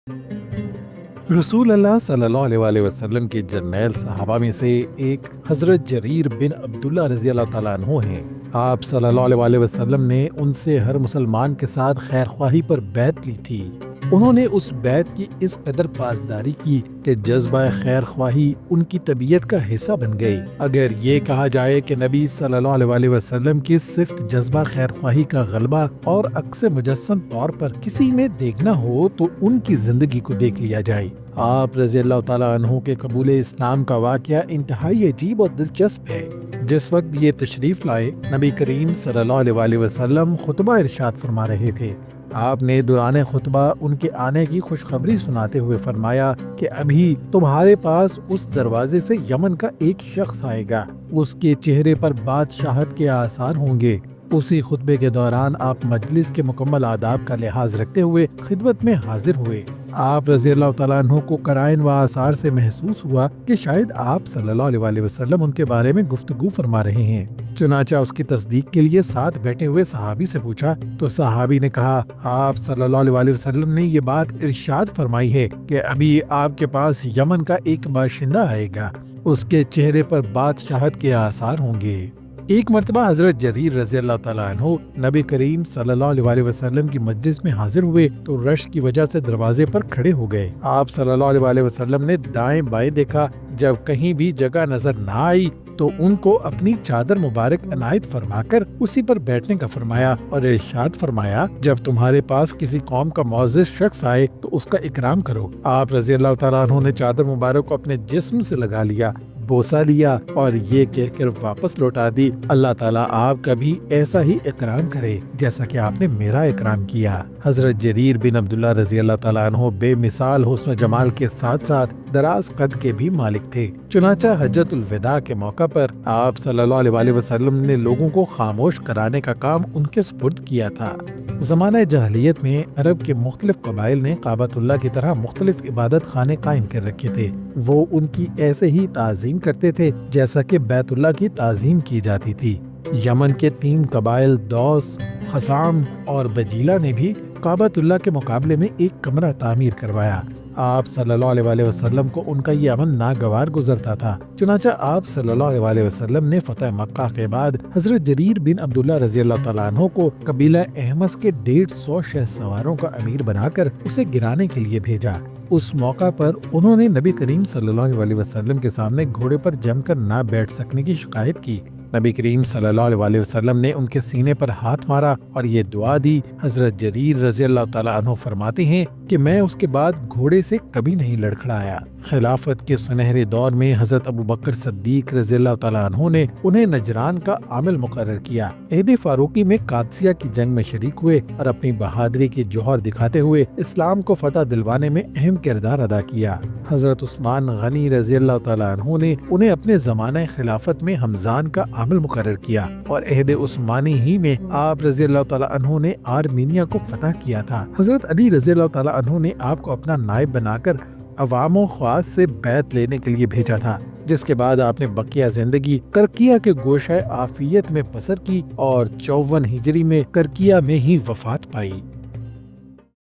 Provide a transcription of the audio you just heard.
रसूल अल्लाह सल्लल्लाहु अलैहि वसल्लम के जर्नैल सहाबा में से एक हजरत जरीर बिन अब्दुल्ला रजी अल्लाह ताला अन्हु हैं। आप सल्लल्लाहु अलैहि वसल्लम ने उनसे हर मुसलमान के साथ खैर ख्वाही पर बैत ली थी। उन्होंने उस बैत की इस कदर पासदारी की कि जज्बा खैर ख्वाही उनकी तबीयत का हिस्सा बन गई। अगर ये कहा जाए कि नबी सल्लल्लाहु अलैहि वसल्लम की सिर्फ जज्बा खैर ख्वाही का गलबा और अक्स मुजस्सम तौर पर किसी में देखना हो तो उनकी जिंदगी को देख लिया जाए। आप रज़ी अल्लाह ताला अन्हु के कबूल इस्लाम का वाक़या इंतहाई अजीब और दिलचस्प है। जिस वक्त ये तशरीफ लाए, नबी करीम सल्लल्लाहु अलैहि वसल्लम खुतबा इरशाद फरमा रहे थे। आपने दौरान खुतबा उनके आने की खुशखबरी सुनाते हुए फरमाया कि अभी तुम्हारे पास उस दरवाजे से यमन का एक शख्स आएगा, उसके चेहरे पर बादशाहत के आसार होंगे। उसी खुतबे के दौरान आप मजलिस के मुकम्मल आदाब का लिहाज रखते हुए खिदमत में हाजिर हुए। आप रज़ी अल्लाह ताला अन्हु को कराइन व आसार से महसूस हुआ कि शायद आप सल्लल्लाहु अलैहि वसल्लम उनके बारे में गुफ्तगू फरमा रहे हैं। चुनाचा उसकी तस्दीक के लिए साथ बैठे हुए सहाबी से पूछा तो सहाबी ने कहा, आप सल्लल्लाहु अलैहि वसल्लम ने ये बात इरशाद फरमाई है कि अभी आपके पास यमन का एक बाशिंदा आएगा, उसके चेहरे पर बादशाहत के आसार होंगे। एक मर्तबा हजरत जरीर रज़ी अल्लाह ताला अन्हु नबी करीम सल्लल्लाहु अलैहि वसल्लम की मजलिस में हाजिर हुए तो रश की वजह से दरवाजे पर खड़े हो गए। आप सल्लल्लाहु अलैहि वसल्लम ने दाएं बाएं देखा, जब कहीं भी जगह नजर न आई तो उनको अपनी चादर मुबारक अनायत फरमाकर उसी पर बैठने का फरमाया और इरशाद फरमाया, जब तुम्हारे पास किसी कौम का मुअज़्ज़िज़ शख्स आए तो उसका इकराम करो। आप रज़ी अल्लाह ताला अन्हु ने चादर मुबारक को अपने जिस्म से लगा लिया, बोसा लिया और ये कहकर वापस लौटा दी, अल्लाह ताला आपका भी ऐसा ही इकराम करे जैसा कि आपने मेरा इकराम किया। हजरत जरीर बिन अब्दुल्ला रज़ी अल्लाह ताला अन्हु बेमिसाल हुस्न जमाल के साथ साथ दराज कद के भी मालिक थे। चुनाचा हज्जतुल विदा के मौका पर आप सल्लल्लाहु अलैहि वसल्लम ने लोगों को खामोश कराने का काम उनके सुपुर्द किया था। ज़माने जahलियत में अरब के मुख्तलिफ कबाइल ने काबतुल्लाह की तरह मुख्तलिफ इबादत खाने कायम कर रखे थे। वो उनकी ऐसे ही ताज़ीम करते थे जैसा कि बैतुल्लाह की ताज़ीम की जाती थी। यमन के 3 कबाइल दौस, खसाम और बजीला ने भी काबतुल्लाह के मुकाबले में एक कमरा तामीर करवाया। आप सल्लल्लाहु अलैहि वसल्लम को उनका ये अमल नागवार गुजरता था। चुनाचा आप सल्लल्लाहु अलैहि वसल्लम ने फतह मक्का के बाद हजरत जरीर बिन अब्दुल्ला रज़ी अल्लाह ताला अन्हु को कबीला अहमस के 150 शहसवारों का अमीर बनाकर उसे गिराने के लिए भेजा। उस मौका पर उन्होंने नबी करीम सल्लल्लाहु अलैहि वसल्लम के सामने घोड़े पर जमकर ना बैठ सकने की शिकायत की। नबी करीम सल्लल्लाहु अलैहि वसल्लम ने उनके सीने पर हाथ मारा और ये दुआ दी। हजरत जरीर रज़ी अल्लाह ताला अन्हु फरमाते हैं कि मैं उसके बाद घोड़े से कभी नहीं लड़खड़ाया। खिलाफत के सुनहरे दौर में हजरत अबू बकर सिद्दीक रज़ी अल्लाह ताला अन्हु ने उन्हें नजरान का आमिल मुकर्रर किया। अहद फारूकी में कादसिया की जंग में शरीक हुए और अपनी बहादुरी के जौहर दिखाते हुए इस्लाम को फतह दिलवाने में अहम किरदार अदा किया। हजरत उस्मान गनी रज़ी अल्लाह ताला अन्हु ने उन्हें अपने ज़माने खिलाफत में हमजान का आमिल मुकर्रर किया और अहद उस्मानी ही में आप रज़ी अल्लाह ताला अन्हु ने आर्मीनिया को फतह किया था। हजरत अली रज़ी अल्लाह ताला अन्हु ने आपको अपना नायब बनाकर अवामो ख्वास से बैत लेने के लिए भेजा था, जिसके बाद आपने बकिया जिंदगी करकिया के गोशे आफियत में बसर की और 54 हिजरी में करकिया में ही वफात पाई।